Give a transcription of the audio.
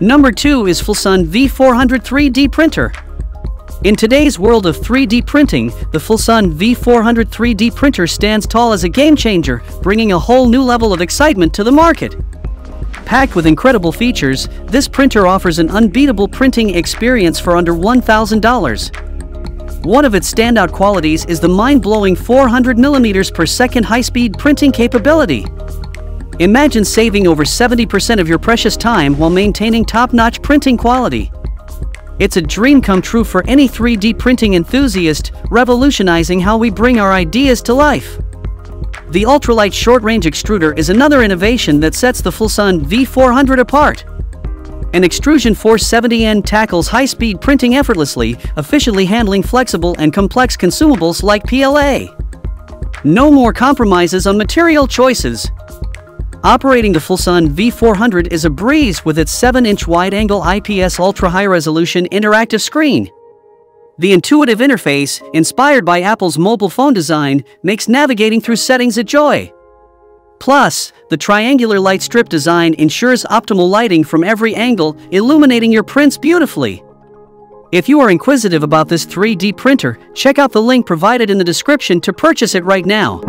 Number 2 is Flsun V400 3D printer. In today's world of 3D printing, the Flsun V400 3D printer stands tall as a game changer, bringing a whole new level of excitement to the market. Packed with incredible features, this printer offers an unbeatable printing experience for under $1,000. One of its standout qualities is the mind-blowing 400 mm per second high-speed printing capability. Imagine saving over 70% of your precious time while maintaining top-notch printing quality. It's a dream come true for any 3D printing enthusiast, revolutionizing how we bring our ideas to life. The ultralight short-range extruder is another innovation that sets the Flsun V400 apart. An extrusion 470N tackles high-speed printing effortlessly, efficiently handling flexible and complex consumables like PLA. No more compromises on material choices. Operating the Flsun V400 is a breeze with its 7-inch wide-angle IPS ultra-high-resolution interactive screen. The intuitive interface, inspired by Apple's mobile phone design, makes navigating through settings a joy. Plus, the triangular light strip design ensures optimal lighting from every angle, illuminating your prints beautifully. If you are inquisitive about this 3D printer, check out the link provided in the description to purchase it right now.